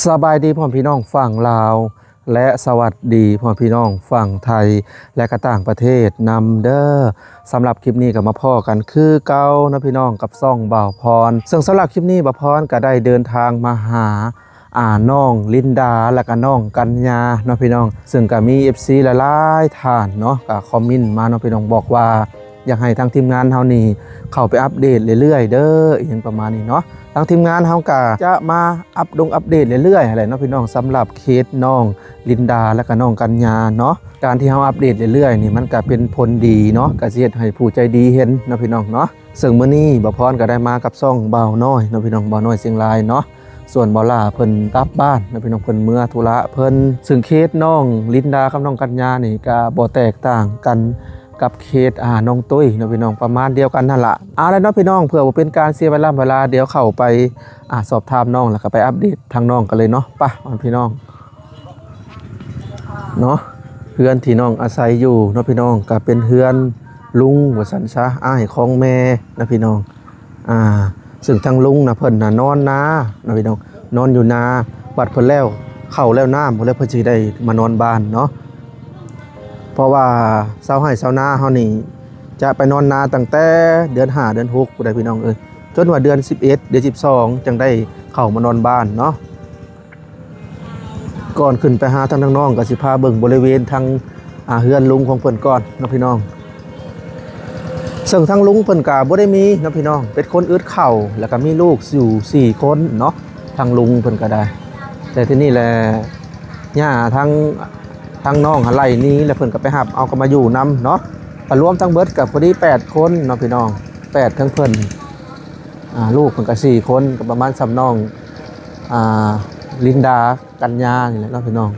สบายดีพ่อพี่น้องฝั่งลาวและสวัสดีพ่อพี่น้องฝั่งไทยและก็ต่างประเทศนำเด้อสำหรับคลิปนี้ก็มาพ่อกันคือเก่านะพี่น้องกับซ่องบ่าวพรซึ่งสำหรับคลิปนี้บ่าวพรก็ได้เดินทางมาหาน้องลินดาและก็น้องกัญญาเนาะพี่น้องซึ่งก็มี FC หลายๆท่านเนาะก็คอมเมนต์มาเนาะพี่น้องบอกว่าอยากให้ทางทีมงานเฮานี่เข้าไปอัปเดตเรื่อยๆเด้ออย่างประมาณนี้เนาะทางทีมงานเฮาก็จะมาอัปเดตเรื่อยๆอะไรเนาะพี่น้องสำหรับเคสน้องลินดาและก็น้องกัญญาเนาะการที่เฮาอัปเดตเรื่อยๆนี่มันก็เป็นผลดีเนาะก็สิเฮ็ดให้ผู้ใจดีเห็นเนาะพี่น้องเนาะซึ่งมื้อนี้บ่าวพรก็ได้มากับซ่องบ่าวน้อยเนาะพี่น้องบ่าวน้อยเชียงรายเนาะส่วนบ่าวล่าเพิ่นกลับบ้านเนาะพี่น้องเพิ่นเมื่อธุระเพิ่นซึ่งเคสน้องลินดากับน้องกัญญานี่ก็บ่แตกต่างกันกับเคสน้องตุ้ยเนาะพี่น้องประมาณเดียวกันนั่นล่ะแล้วเนาะพี่น้องเพื่อบ่เป็นการเสียเวลาเดี๋ยวเข้าไปสอบถามน้องแล้วก็ไปอัปเดตทางน้องกันเลยเนาะไปพี่น้องเนาะเฮือนที่น้องอาศัยอยู่เนาะพี่น้องก็เป็นเฮือนลุงว่าซั่นซะอ้ายของแม่นะพี่น้องซึ่งทางลุงนะเพิ่นน่ะนอนนาเนาะพี่น้องนอนอยู่นาบัดเพิ่นแล้วเข้าแล้วน้ำเพิ่นแล้วเพิ่นสิได้มานอนบ้านเนาะเพราะว่าเช้าให้เช้านาเฮานี่จะไปนอนนาตั้งแต่เดือน5เดือน6ผู้ใดพี่น้องจนว่าเดือน11เดือน12จังได้เข้ามานอนบ้านเนาะก่อนขึ้นไปหาทางน้องก็สิพาเบิ่งบริเวณทางเฮือนลุงของเพิ่นก่อนเนาะพี่น้องซึ่งทางลุงเพิ่นก็บ่ได้มีเนาะพี่น้องเป็นคนอึดเข่าแล้วก็มีลูกอยู่4คนเนาะทางลุงเพิ่นก็ได้แต่ที่นี่แหละย่าทางน้องหาไร่นี้แล้วเพิ่นก็ไปหับเอาก็มาอยู่นำเนาะก็รวมทั้งเบิดก็พอดี8คนเนาะพี่น้อง8ทั้งเพิ่นลูกเพิ่นก็4คนก็ประมาณสำน้องลินดากัญญานี่แหละเนาะพี่น้อง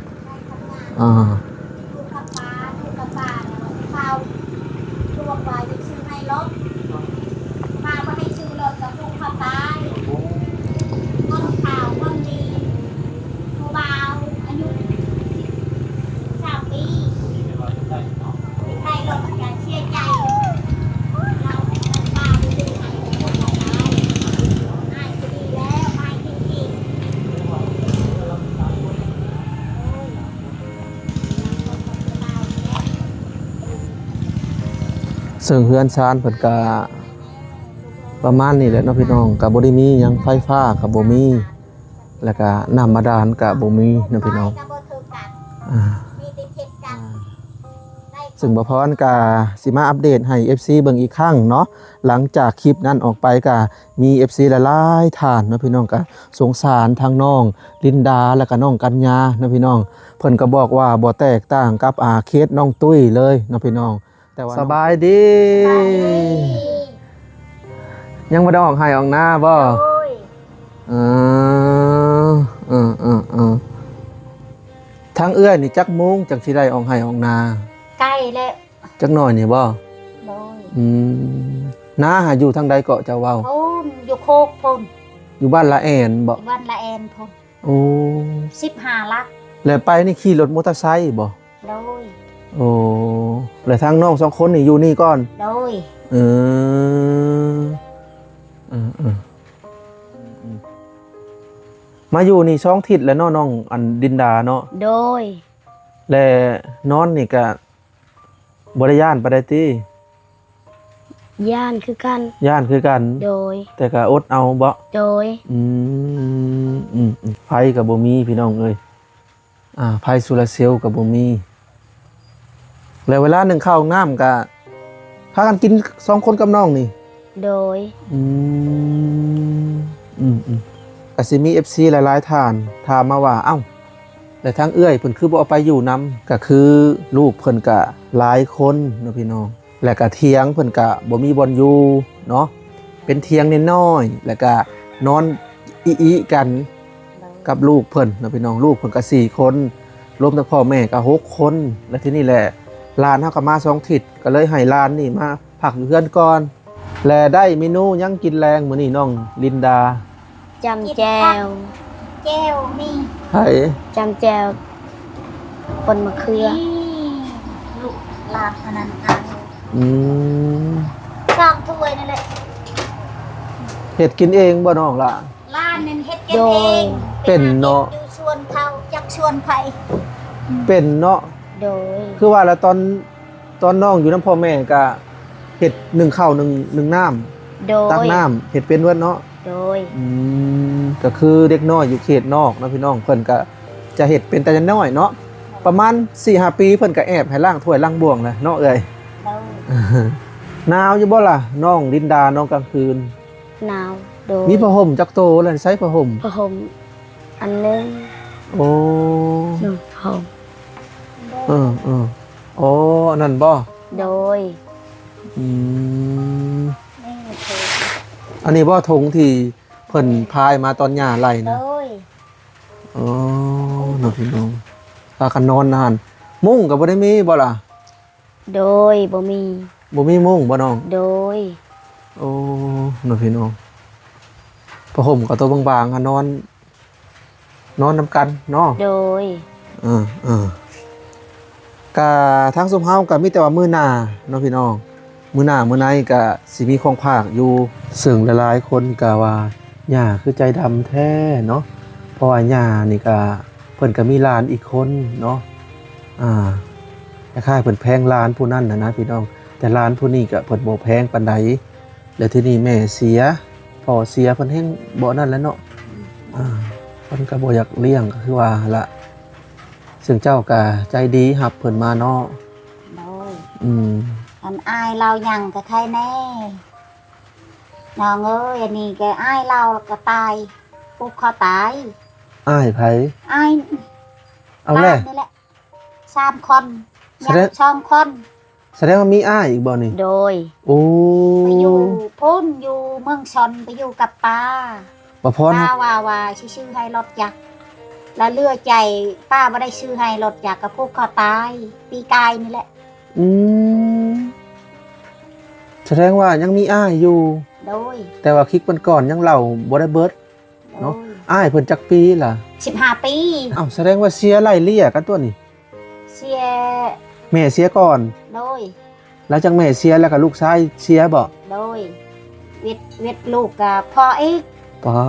ซึ่งเฮือนชานเพิ่นก็ประมาณนี้แหละเนาะพี่น้องก็บ่ได้มีหยังไฟฟ้าก็บ่มีแล้วก็น้ำบาดาลก็บ่มีเนาะพี่น้องซึ่งบ่พรก็สิมาอัปเดตให้ FC เบิ่งอีกครั้งเนาะหลังจากคลิปนั้นออกไปก็มี FC หลายๆท่านเนาะพี่น้องก็สงสารทางน้องลินดาแล้วก็น้องกัญญาเนาะพี่น้องเพิ่นก็บอกว่าบ่แตกต่างกับเคสน้องตุ้ยเลยเนาะพี่น้องสบายดียังไม่ได้ออกให้ออกหน้าบ่ทางเอื้อยนี่จักมุ้งจักสิได้ออกให้ออกนาใกล้แล้วจักหน่อยนี่บ่น้าหาอยู่ทางใดเกาะเจ้าเว้าอยู่โคกพุ่นอยู่บ้านละแอนบ่บ้านละแอนพุ่นโอ้15 ลักแล้วไปนี่ขี่รถมอเตอร์ไซค์บ่โดยโอ้แล้วทางน้อง2คนนี่อยู่นี่ก่อนโดยมาอยู่นี่2ทิศแล้วเนาะน้องอันดินดาเนาะโดยและนอนนี่ก็บ่ได้ย่านปานใดติย่านคือกันโดยแต่ก็อดเอาบ่โดยไฟก็บ่มีพี่น้องเอ้ยไฟโซลาร์เซลล์ก็บ่มีแล้วเวลานึ่งข้าวน้ำก็พากันกิน2คนกับน้องนี่โดยก็สิมี FC หลายๆท่านถามมาว่าแต่ทางเอื้อยเพิ่นคือบ่เอาไปอยู่นำก็คือลูกเพิ่นก็หลายคนเนาะพี่น้องแล้วก็เถียงเพิ่นก็บ่มีบ่อนอยู่เนาะเป็นเถียงน้อยๆแล้วก็นอนอีกันกับลูกเพิ่นเนาะพี่น้องลูกเพิ่นก็4คนรวมทั้งพ่อแม่ก็6คนและที่นี่แหละหลานเฮาก็มา2ทิศก็เลยให้หลานนี่มาพักอยู่เฮือนก่อนและได้เมนูยังกินแรงมื้อนี้น้องลินดาจำแจวมีจำแจวปนมะเขือลูกลาบพนันช่องถ้วยนั่นแหละ เฮ็ดกินเองบ่น้องล่ะร้านนึงเฮ็ดกินเองเป็นเนาะ วนเขาจักชวนไผ เป็นเนาะ โดย คือว่าแล้วตอนน้องอยู่น้ำพ่อแม่ก็เฮ็ดนึ่งข้าวนึ่งน้ำ โด ตัก ย น้ำเฮ็ดเป็นเบิดเนาะ โดย ก็คือเด็กน้อยอยู่เขตนอกนะพี่น้องเพิ่นก็จะเฮ็ดเป็นแต่น้อยเนาะประมาณ 4-5 ปีเพิ่นก็แอบให้ล้างถ้วยล้างบ่วงเลยเนาะเอ้ย โดย หนาวอยู่บ่ล่ะน้องลินดาน้องกลางคืน หนาวโดย มีผ้าห่มจักโตแล้วใช้ผ้าห่ม ผ้าห่มอันหนึง โอ้ หนึ่งผ้าห่ม โอ้อันนั่นบ่ โดย อืมอันนี้บ่ธงที่เพิ่นพายมาตอนหญ้าไหล โด นะ ย อ๋อน้องพี่น้องพากันนอนนานมุ้งก็บ่ได้มีบ่ล่ะ โดยบ่มี บ่มีมุ้งบ่น้อง โดย โอ้น้องพี่น้องผ้าห่มก็ตัวบางๆอะนอนนำกันเนาะ โดย กะทั้งสุมเฮาก็มีแต่ว่ามื้อหน้าเนาะพี่น้องมื้อหน้ามื้อในก็สิมีของภาคอยู่ซึ่งหลายๆคนก็ว่าหญ้าคือใจดำแท้เนาะเพราะว่าหญ้านี่ก็เพิ่นก็มีหลานอีกคนเนาะคล้ายๆเพิ่นแพงหลานผู้นั้นนะพี่น้องแต่หลานผู้นี้ก็เพิ่นบ่แพงปานใดแล้วทีนี้แม่เสียพ่อเสียเพิ่นแฮงบ่นั่นแหล้วเนาะเพิ่นก็บ่อยากเลี้ยงก็คือว่าละซึ่งเจ้าก็ใจดีรับเพิ่นมาเนาะ โดย อันอายเรายังก็ใครแน่น้องเอ้ยอันนี้แกอายเราก็ตายปุ๊บเขาตาย อ้ายไผ อาย เอาแหละ นี่แหละ3 คน แส ยัง ดง 2 คน แสดงว่ามีอ้ายอีกบ่นี่ โดย โอ้ ไปอยู่พุ่นอยู่เมืองชนไปอยู่กับป้า บ่พร ป้า ครับ ว่าชื่อให้รถจักรแล้วเลือใจป้าไม่ได้ชื่อให้รถจักรกับพวกเขาตายปีกายนี่แหละ อืมแสดงว่ายังมีอ้ายอยู่ โดย แต่ว่าคลิกมันก่อนยังเล่าบ่ได้เบิด เนาะ อ้ายเพิ่นจักปีล่ะ 15 ปี อ้าวแสดงว่าเสียไล่เลี่ยกันตัวนี่ เสีย แม่เสียก่อน โดย แล้วจังแม่เสียแล้วก็ลูกชายเสียบ่ โดยวิทย์ลูกกับพ่ออีก ป้า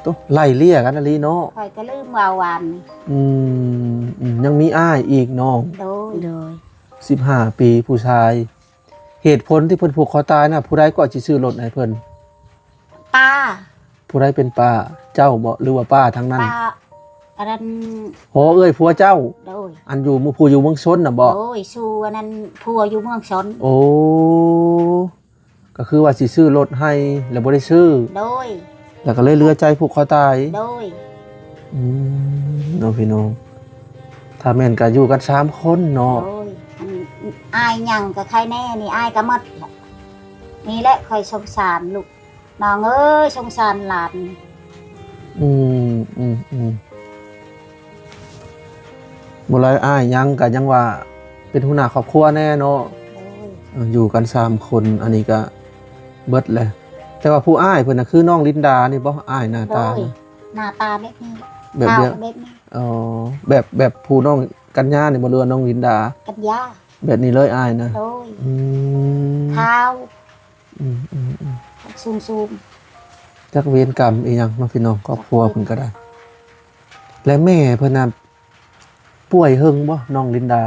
ตัวไล่เลี่ยกันอะลีเนาะ คอยก็ลืมว่าวัน ยังมีอ้ายอีกน้อง โดย โดย 15 ปีผู้ชาย เหตุผลที่เพิ่นผูกคอตายน่ะผู้ใดก็สิซื้อรถให้เพิ่น ป้า ผู้ใดเป็นป้าเจ้าบ่หรือว่าป้าทั้งนั้น ป้าอันนั้น โหเอ้ยผัวเจ้า โดย อันอยู่ผู้อยู่เมืองชนน่ะบ่ โดยสู้อันนั้นพัวอยู่เมืองชน โอ้ก็คือว่าสิซื้อรถให้แล้วบ่ได้ซื้อ โดย แล้วก็เลยเหลือใจผูกคอตาย โดย น้องพี่น้องถ้าแม่นก็อยู่กัน3คนเนาะ โดยอันอายหยังกับใครแน่นี่อายก็หมดแหละนี่แหละคอยสงสารลูกน้องเอ้ยสงสารหลาน บ่ไรอ้ายยังก็ยังว่าเป็นหัวหน้าครอบครัวแน่เนาะ โดย อยู่กัน3คนอันนี้ก็เบิดแหละแต่ว่าผู้อ้ายเพิ่นน่ะคือน้องลินดานี่บ่อ้ายหน้า โด ตาย หน้าตาแบบนี้ แบบ เท้า เดียว แบบนี้ อ๋อแบบผู้น้องกัญญานี่บ่เรือน้องลินดา กันยา แบบนี้เลยอ้ายนะ โดย อืม เท้า อืม ซูม จักเวรกรรมอีหยังเนาะพี่น้องครอบครัวเพิ่นก็ได้ และแม่เพิ่นน่ะป่วยเฮิงบ่น้องลินดา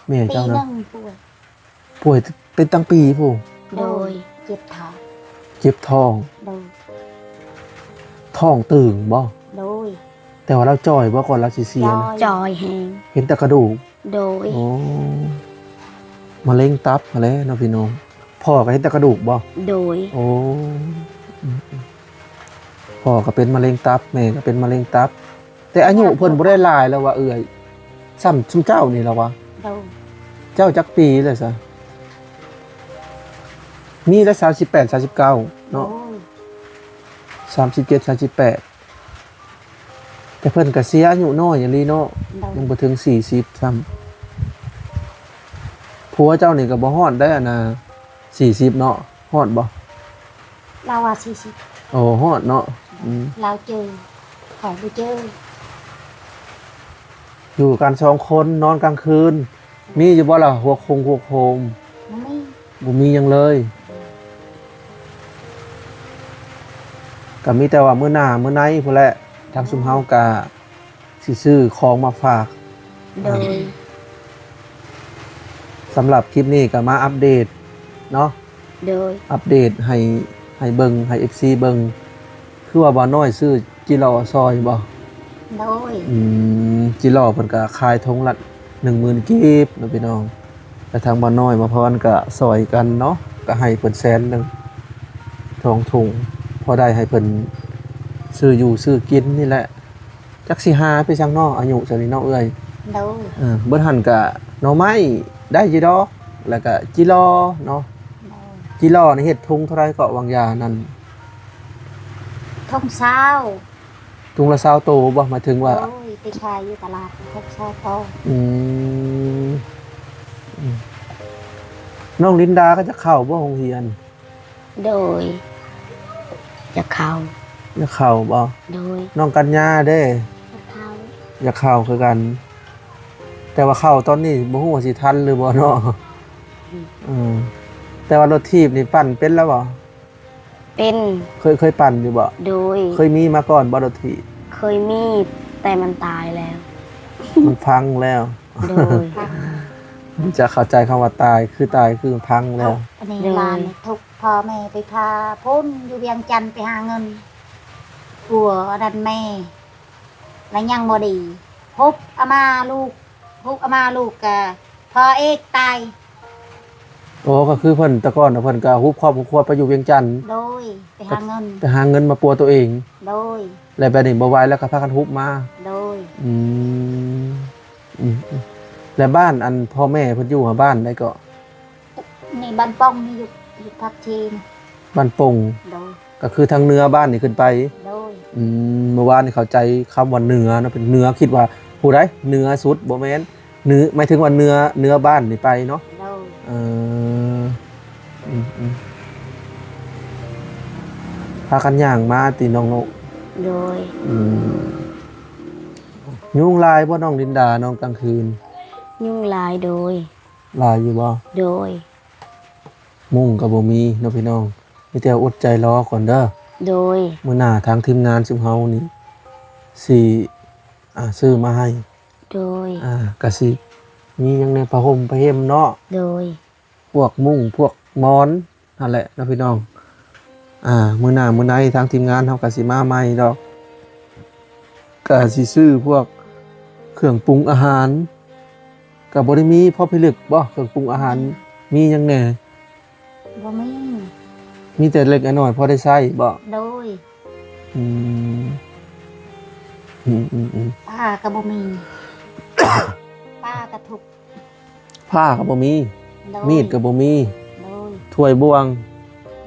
แม่ ๆปี เจ้า ห นะ นึ่งป่วย ป่วยเป็นตั้งปีผู้ โดย เจ็บเท้า เจ็บท้อง โดย ท้องตึงบ่ โดย แต่ว่าเราจ่อยบ่ก่อนเราสิเสียนะ จอยแหง เห็นแต่กระดูก โดย โอ้มะเร็งตับมาแล้วเนาะพี่น้องพ่อก็เห็นแต่กระดูกบ่ โดย โอ้พ่อก็เป็นมะเร็งตับแม่ก็เป็นมะเร็งตับ แต่อายุเพิ่นบ่ได้หลายแล้วว่าเอื้อยซ้ำซุมเจ้านี่แล้ววะ โดย เจ้าจักปีเลยซะมีได้38 39 โด เนาะ ย 37 38แต่เพิ่นก็เสียอายุน้อยอย่างนี้เนาะ โดย ยังบ่ถึง40ซ้ำผัวเจ้านี่ก็บ่ฮอดได้อะนะ40เนาะฮอดบ่ เราว่า40 โอ้ฮอดเนาะ เราเจอขอยไปเจอ อยู่กัน2คนนอนกลางคืน มีอยู่บ่ล่ะหัวโคม มันไม่ บ่มีหยังเลยก็มีแต่ว่ามื้อหน้ามื้อในพุ่นแหละทางซุมเฮาก็ สิซื้อของมาฝาก โดย สำหรับคลิปนี้ก็มาอัปเดตเนาะ โดย อัปเดตให้เบิ่งให้ FC เบิ่งคือว่าบ่น้อยซื้อจิรอซอยบ่ โดย จิรอเพิ่นก็ขายทงละ 10,000 กีบเนาะพี่น้องแต่ทางบ่น้อยมาพรก็ซอยกันเนาะก็ให้เพิ่นแสนหนึงทองถุงพอได้ให้เพิ่นซื้ออยู่ซื้อกินนี่แหละจักสิหาไปจังเนาะอายุจังนี้เนาะเอ้ย โดย เบิ่หันก็หน่อไม้ได้อยู่ดอกแล้วก็จิรอเนาะ โดย จิรอนี่เฮ็ดทุงเท่าไรก็วางยานั่น ทงเช้า ทุงละ20โตบ่หมายถึงว่า โอ้ยไปขายอยู่ตลาดทงเช้าโต อืมน้องลินดาก็จะเข้าบ่โรงเรียน โดย จะเข้า จะเข้าบ่ โดย น้องกัญญาเด้ จะเข้า อยากเข้าคือกัน แต่ว่าเข้าตอนนี้บ่ฮู้ว่าสิทันหรือบ่เนาะแต่ว่ารถถีบนี่ปั่นเป็นแล้วบ่ เป็น เคยปั่นอยู่บ่ โดย เคยมีมาก่อนบ่รถถีบ เคยมีแต่มันตายแล้ว มันพังแล้ว โดย จะเข้าใจคำว่าตายคือตายคือพังแล้ว อันนี้ โดย หลานทุกพ่อแม่ไปพาพุ่นอยู่เวียงจันทน์ไปหาเงินผัวดันแม่ แล้วยังบ่ดีพบอามาลูกพบอามาลูกกะพอเอกตาย โอ้ก็คือเพิ่นแต่ก่อนน่ะเพิ่นก็ฮุบครอบครัวไปอยู่เวียงจันทน์ โดยไปหาเงิน ไปหาเงินมาปัวตัวเอง โดย แล้วแบบนี้บ่ไหวแล้วก็พากันฮุบมา โดย อืมแล้วบ้านอันพ่อแม่เพิ่นอยู่หาบ้านได้ก็ นี่บ้านป้องนี่อยู่พักชีน บ้านปง โดย ก็คือทางเหนือบ้านนี่ขึ้นไป โดย เมื่อวานนี่เข้าใจคำว่าเหนือนะเป็นเหนือคิดว่าผู้ใดเหนือสุดบ่แม่นเหนือหมายถึงว่าเหนือบ้านนี่ไปเนาะ โดย เออพากันย่างมาติน้องนก โดย ยุงลายบ่น้องลินดาน้องกลางคืน ยุ่งลายโดย ลายอยู่บ่ โดย มุ่งก็บ่มีเนาะพี่น้องมีแต่อดใจรอก่อนเด้อ โดย มื้อหน้าทางทีมงานซุมเฮานี่สิซื้อมาให้ โดย ก็สิมีหยังในผ้าห่มผ้าเฮ็มเนาะ โดย พวกมุ้งพวกหมอนนั่นแหละเนาะพี่น้องมื้อหน้ามื้อไหนทางทีมงานเฮาก็สิมาใหม่ดอกก็สิซื้อพวกเครื่องปรุงอาหารก็บ่ได้มีพอพิลึกบ่เครื่องปรุงอาหารมีหยังแหน่ บ่มี มีแต่เล็กน้อยพอได้ใช้บ่ โดย อืม ป้าก็บ่มี ป้าก็ทุกข์ ผ้าก็บ่มี โดย มีดก็บ่มี โดย ถ้วยบ่วง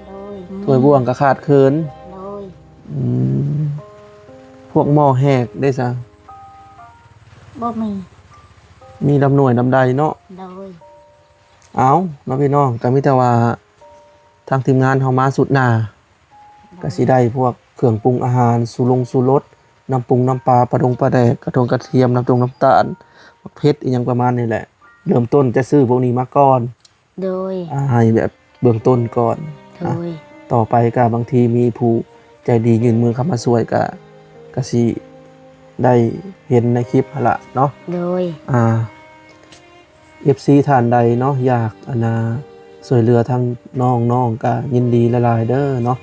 โดย ถ้วยบ่วงก็ขาดเคิน โดย พวกหม้อแหกได้ซะ บ่มี มีลำหน่วยลำใดเนาะ โดย เอาเนาะพี่น้องก็มีแต่ว่าทางทีมงานเฮามาสุดหน้าก็สิได้พวกเครื่องปรุงอาหารสูรสน้ำปรุงน้ำปลาปลาดงปลาแดกกระทงกระเทียมน้ำตรงน้ำตาลมะเผ็ดอีหยังประมาณนี้แหละเริ่มต้นจะซื้อพวกนี้มาก่อน โดย ให้แบบเบื้องต้นก่อน โดย ต่อไปก็บางทีมีผู้ใจดียื่นมือเข้ามาช่วยก็สิได้เห็นในคลิปหั่นล่ะเนาะ โดย FC ท่านใดเนาะอยากช่วยเหลือทางน้องก็ยินดีละลายเด้อเนาะ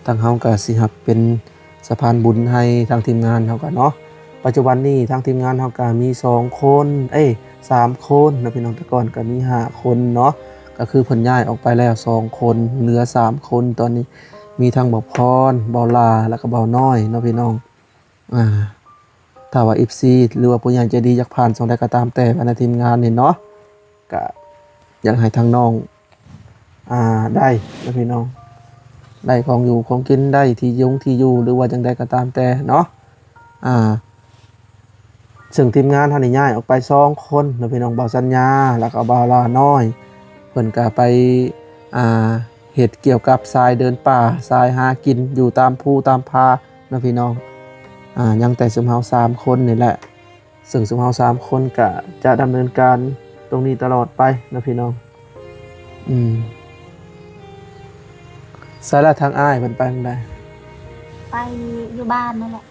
ทางเฮาก็สิรับเป็นสะพานบุญให้ทางทีมงานเฮาก็เนาะปัจจุบันนี้ทางทีมงานเฮาก็มี2คน3คนนะพี่น้องแต่ก่อนก็มี5คนเนาะก็คือเพิ่นย้ายออกไปแล้ว2คนเหลือ3คนตอนนี้มีทั้งบ่าวพรบ่าวลาแล้วก็บ่าวน้อยเนาะพี่น้องถ้าว่า FC หรือว่าผู้ใหญ่ใจดีอยากผ่านส่งได้ก็ตามแต่ภายในทีมงานนี่เนาะก็อยากให้ทางน้องได้นะพี่น้องได้ของอยู่ของกินได้ที่อยู่หรือว่าจังใดก็ตามแต่เนาะซึ่งทีมงานท่านนี่ย้ายออกไป2คนนะพี่น้องบ่าวสัญญาแล้วก็บ่าวลาน้อยเพิ่นก็ไปเฮ็ดเกี่ยวกับทรายเดินป่าทรายหากินอยู่ตามภูตามพานะพี่น้องยังแต่ซุมเฮา3คนนี่แหละซึ่งซุมเฮา3คนก็จะดำเนินการตรงนี้ตลอดไปนะพี่น้องสาระทางอ้ายเพิ่นไปทางใด ไปอยู่บ้านนั่นแหละ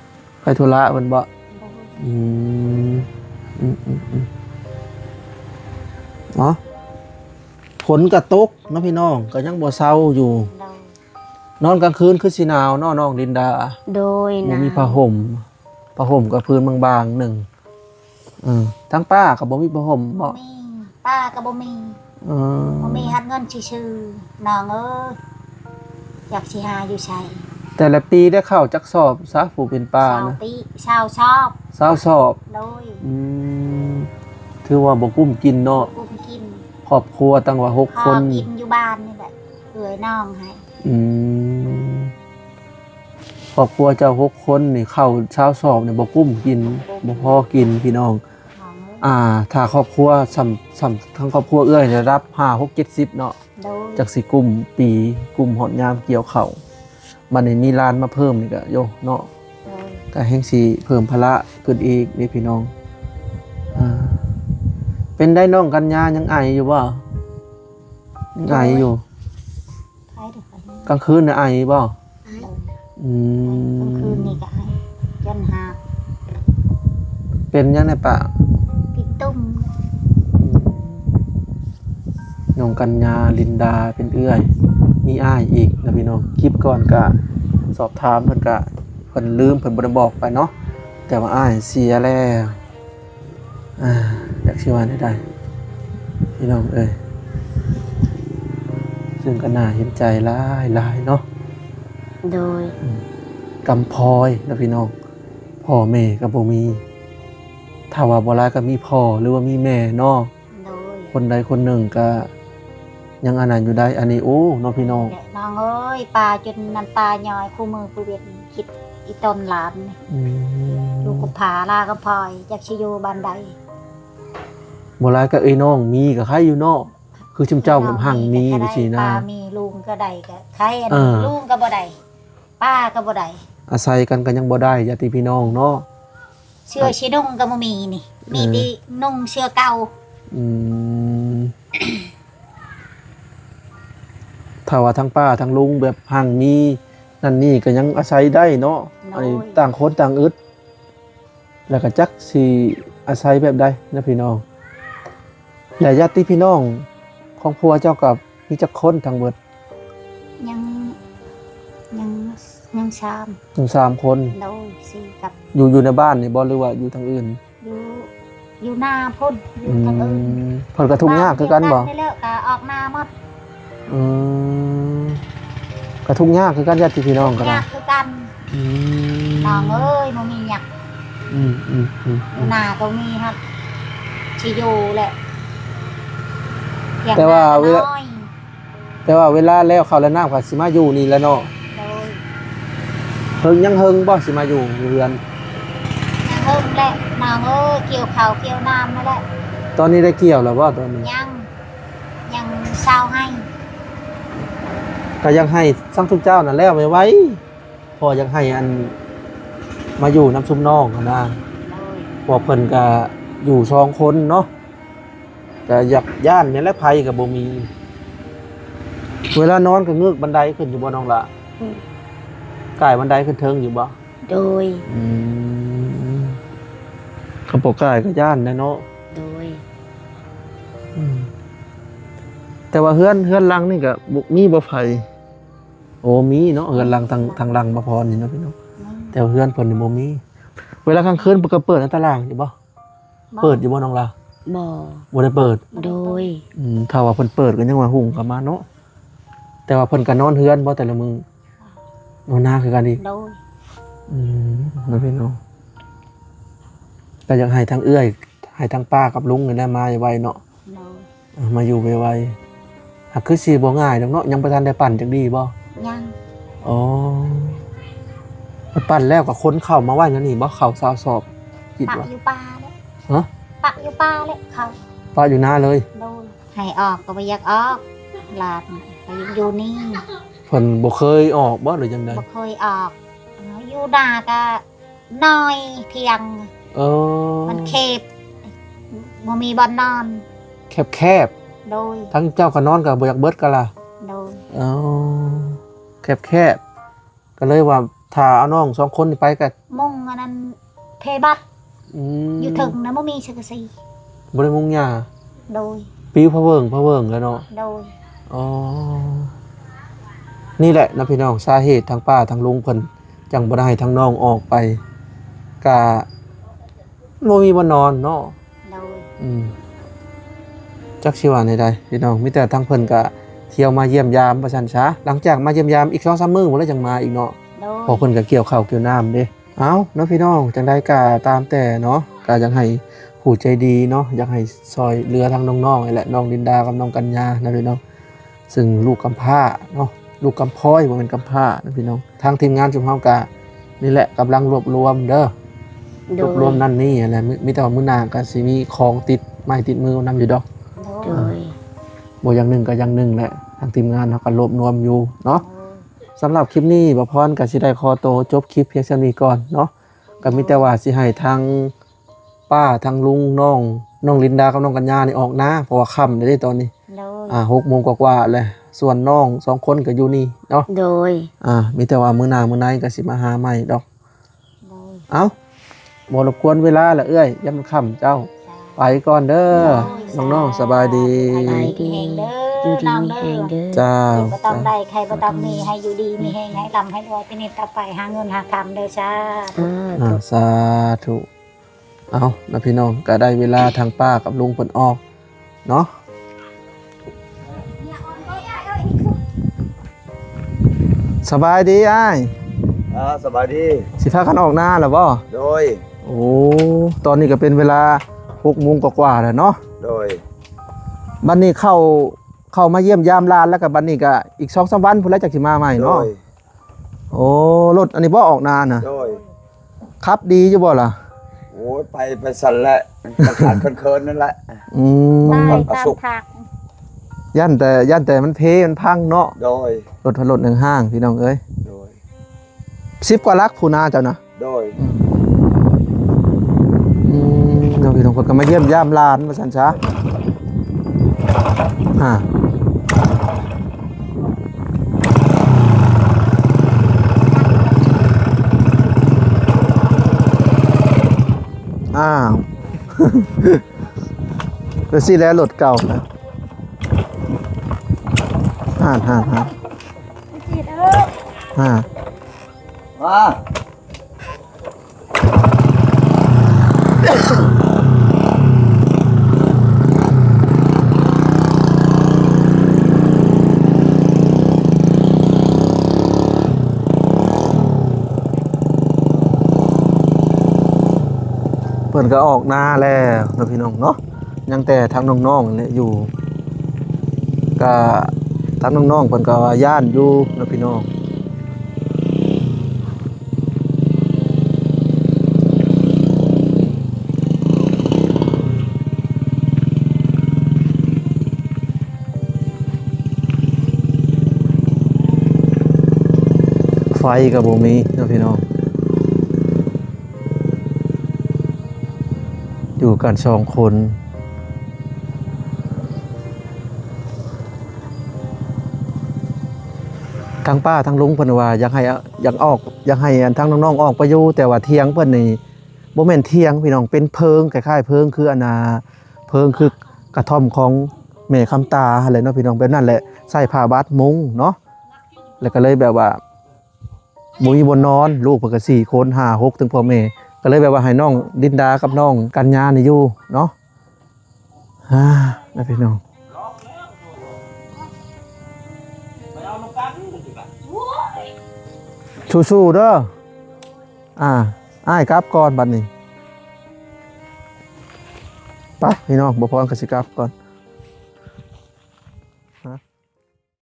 ไปธุระเพิ่นบ่ โดย อืมอืมอืมอืมเนาะฝนก็ตกนะพี่น้องก็ยังบ่เซาอยู่ โดย นอนกลางคืนคือสิหนาวเนาะน้องดินดา โดย บ่ นะ มีผ้าห่มกับพื้นบางๆหนึ่งทั้งป้าก็บ่มีผ้าห่ม บ่ บ่ มีป้าก็บ่มี เออ บ่มีหัดเงินชื่อๆน้องเอ้ยอยากสิหาอยู่ใช้ แต่ละปีได้เข้าจักสอบซะผู้เป็นป้า ชาว นะ ปีชาวชอบ 20สอบ โดย อืมถือว่าบ่กุ้มกินเนาะ กุ้มกิน ครอบครัวตั้งว่า6 พ ค อน กินอยู่บ้านนี่แหละเอื้อยน้องให้ อืมครอบครัวเจ้า6 คนนี่เข้า20สอบนี่บ่กุ้มกินบ่พอกินพี่น้อง น้องเอ้ย ถ้าครอบครัวทั้งครอบครัวเอื้อยจะรับ5 6 70เนาะ โดย จากสิกลุ่มปีกลุ่มหอดยามเกี่ยวเข่ามันนี่มีร้านมาเพิ่มนี่ก็โยเนาะ โดย ก็แห่งสิเพิ่มภาระขึ้นอีกนี่พี่น้องเป็นได้น้องกัญญายังไออยู่บ่ยังไออยู่ ใครเด้อใครเด้อก ลางคืนน่ะไอบ่ โดย อื กลางคืน ม นี่ก็ให้จนหา เป็นยังไงปะ ปิดตุ้ม น้องกัญญาลินดาเป็นเอื้อยมีอ้ายอีกนะพี่น้องคลิปก่อนก็สอบถามเพิ่นก็เพิ่นลืมเพิ่นบ่ได้บอกไปเนาะแต่ว่าอ้ายเสียแล้วอยากสิว่าได้พี่น้องเอ้ยซึ่งก็น่าเห็นใจหลายเนาะ โดย กำพร้อยนะพี่น้องพ่อแม่ก็บ่มีถ้าว่าบ่หลายก็มีพ่อหรือว่ามีแม่เนาะ โดย คนใดคนหนึ่งก็ยังอันนั้นอยู่ได้อันนี้โอ้น้องพี่น้อง น้องเอ้ยปลาจนน้ำตาย้อยคู่มือคู่เวียนคิดอีต้นหลานนี่ อืม ลูกกับผาลากับพลอยจากชิโยบ้านใด บ่หลายก็เอ้ยน้องมีก็ใครอยู่เนาะคือชุมเจ้าแบบหั่งมี ก็ ไป ได้ สินะ ป้ามีลุงก็ได้ก็ใครอัน เออ ลุงก็บ่ได้ป้าก็บ่ได้ อาศัยกันก็ยังบ่ได้ญาติพี่น้องเนาะ เสื้อชินุ่งก็บ่มีนี่ มีดีนุ่งเสื้อเก่า อืมถ้าว่าทั้งป้าทั้งลุงแบบหั่งมีนั่นนี่ก็ยังอาศัยได้เนาะอันนี้ต่างคนต่างอึดแล้วก็จักสิอาศัยแบบใดนะพี่น้องและญาติพี่น้องของผัวเจ้ากับมีจักคนทั้งเบิด ยังยังยังชาม ถึง3คน โดยสิกับ อยู่ในบ้านนี่บ่หรือว่าอยู่ทางอื่น อยู่อยู่หน้าพุ่นอยู่ทางอื่น เพิ่นก็ทุกข์ยากคือกันบ่ ได้แล้วก็ออกหน้าหมด อืมก็ทุกข์ยากคือกันญาติพี่น้องกัน ยา นะ กคือกัน อืม น้องเอ้ยบ่มีหยัง อืม อยู่หน้าก็มีครับชิโยแหละเถียง แต่ว่า ห เว น้ ลา น้อย แต่ว่าเวลาแล้วเขาวแล้วน้ำก็สิมาอยู่นี่แหล้วเนาะ โดย เฮิงยังเฮิงบ่สิมาอยู่เรือน ยังเฮิมแหละน้องเอ้ยเกี่ยวข้าวเกี่ยวน้ำนั่นแหละ ตอนนี้ได้เกี่ยวแล้วบ่ตอนนี้ ยังเศร้าให้ ก็ยังให้สังทุกเจ้านั่นแล้วไว้พอยังให้อันมาอยู่น้ำซุมน้องหั้นนะ โดย บอกเพิ่นก็อยู่2คนเนาะก็อยากย่านนี่แหละภัยก็บ่มี เวลานอนก็เงือกบันไดขึ้นอยู่บ่น้องละก่ายบันไดขึ้นเทิงอยู่บ่ โดย คำปกก่ายก็ย่านนะเนาะ โดย แต่ว่าเฮือนหลังนี่ก็บ่มีบ่ไฟโอ้มีเนาะเฮือนหลังทางหลังบ่พอนี่เนาะพี่น้องแต่ว่าเฮือนเพิ่นนี่บ่มี เวลากลางคืนเพิ่นก็เปิดหน้าต่างอยู่บ่เปิดอยู่บ่น้องล่ะ บ่ บ่ได้เปิด โดย ถ้าว่าเพิ่นเปิดก็ยังว่าหุ่งกลับมาเนาะแต่ว่าเพิ่นก็นอนเฮือนบ่แต่ละมื้อนอนหน้าคือกันอีก โดย นะพี่น้องก็อยากให้ทั้งเอื้อยให้ทั้งป้ากับลุงนี่แหละมาไวๆเนาะ โดย มาอยู่ไวๆหากคือสิบ่ง่ายดอกเนาะยังบ่ทันได้ปั่นจักดีบ่ ยัง อ๋อปั่นแล้วก็คนเข้ามาไว้นั่นนี่บ่เข้าซาวสอบคิด ปะ ว่า อยู่ป่าเลย ฮะ ปะอยู่ป่าเลยเขา ป้าอยู่หน้าเลย โดยให้ออกก็บ่อยากออกหลานก็ยังอยู่นี่ เพิ่นบ่เคยออกบ่หรือจังได๋ บ่เคยออกอยู่หน้าก็น้อยเพียง เออ มันเคบบ่มีบ่อนนอน แคบ โดย ๆทั้งเจ้าก็นอนก็บ่อยากเบิดกันล่ะ โดย อ๋อแคบๆก็เลยว่าถ้าเอาน้อง2คนนี่ไปก็ มุ่งอันนั้นเพบัตร อยู่ถึงนะบ่มีสังกะสี บ่ได้มุงหญ้า โดย ปิ้วพะเวิงแล้วเนาะ โดย อ๋อนี่แหละนะพี่น้องสาเหตุทางป้าทางลุงเพิ่นจังบ่ได้ให้ทางน้องออกไปกะบ่มีบ่นอนเนาะ โดย จักสิว่าในใดพี่น้องมีแต่ทางเพิ่นก็เที่ยวมาเยี่ยมยามว่าซั่นซะหลังจากมาเยี่ยมยามอีก 2-3 มื้อบ่แล้วจังมาอีกเนาะ โดย พอเพิ่นก็เกี่ยวข้าวเกี่ยวน้ำเด้เอ้าเนาะพี่น้องจังได๋ก็ตามแต่เนาะก็อยากให้ผู้ใจดีเนาะอยากให้ซอยเหลือทางน้องๆนี่แหละน้องดินดากับน้องกัญญานะพี่น้องซึ่งลูกกำพร้าเนาะลูกกำพร้อยบ่แม่นกำพร้านะพี่น้องทางทีมงานชุมเฮาก็นี่แหละกำลังรวบรวมเด้อ โด รวย บรวมนั่นนี่อะไรมีแต่ว่ามื้อหน้าก็สิมีของติดไม้ติดมือนำอยู่ดอก โดย บ่อย่างหนึ่งก็อย่างหนึ่งแหละทางทีมงานเฮาก็รวบรวมอยู่เนาะสำหรับคลิปนี้บ่พรก็สิได้ขอโตวจบคลิปเพียงเท่านี้ก่อนเนาะก็มีแต่ว่าสิให้ทางป้าทางลุงน้องลินดากับน้องกัญญานี่ออกนะเพราะว่าค่ำได้ตอนนี้ โดย 6 โมงกว่าๆเลยส่วนน้อง2 คนก็อยู่นี่เนาะ โดย มีแต่ว่ามื้อหน้ามื้อไหนก็สิมาหาใหม่ดอก โดย เอ้าบ่รบกวนเวลาละเอ้ยยามค่ำเจ้าไปก่อนเด้อน้องๆสบายดี สบายดี แหงเด้ อยู่ อ ดี น้อง มี เด้ แหง อ เด้อ เจ้า บ่ต้องได้ใครบ่ต้องมีให้อยู่ดีมีแหงให้ร่ำให้รวยไปนิดต่อไปหาเงินหาคำเด้อจ้า สาธุเอานะพี่น้องก็ได้เวลาทางป้ากับลุงเพิ่นออกเนาะสบายดีอ้าย สบายดี สิพากันออกหน้าแล้วบ่ โดย โอ้ตอนนี้ก็เป็นเวลา6 โมงกว่าๆแล้วเนาะ โดย บัดนี้เข้ามาเยี่ยมยามร้านแล้วก็บัดนี้ก็อีก 2-3 วันพุ่นแล้วจักสิมาใหม่ โด เนาะ ย โอ้รถอันนี้บ่ออกนานน่ะ โดย ขับดีอยู่บ่ล่ะ โอ้ยไปสั่นแหละขาดเคินๆนั่นแหละ อืม ได้ ประ ตาม สบ ทาง ย่านแต่มันมันพังเนาะ โดย รถหนึ่งห้างพี่น้องเอ้ย โดย 10 กว่าลักผู้นาเจ้านะ โดย น้องพี่น้องเพิ่นก็มาเยี่ยมยามหลานว่าซั่นซะอ้าว เป็นสิแล้วรถเก่านะห่านมาห่เพิ่นก็ออกหน้าแล้วเนาะพี่น้องเนาะยังแต่ทางน้องๆเนี่ยอยู่ก็ทางน้องๆเพิ่นก็ว่าย่านอยู่เนาะพี่น้องไฟก็บ่มีเนาะพี่น้องอยู่กัน2 คนทั้งป้าทั้งลุงเพิ่นว่าอยากให้อันทั้งน้องๆออกไปอยู่แต่ว่าเถียงเพิ่นนี่บ่แม่นเถียงพี่น้องเป็นเพิงคล้ายๆเพิงคือเพิงคือกระท่อมของแม่คำตาหั่นแหละเนาะพี่น้องแบบนั้นแหละใส่ผ้าบาดมุงเนาะแล้วก็เลยแบบว่าบ่มีบ่นอนลูกเพิ่นก็4 คน5 6ถึงพ่อแม่ก็เลยแบบว่าให้น้องดินดากับน้องกัญญานี่อยู่เนาะนะพี่น้องสู้ๆเด้ออ้ายกลับก่อนบัดนี้ไปพี่น้องบ่พรก็สิกลับก่อน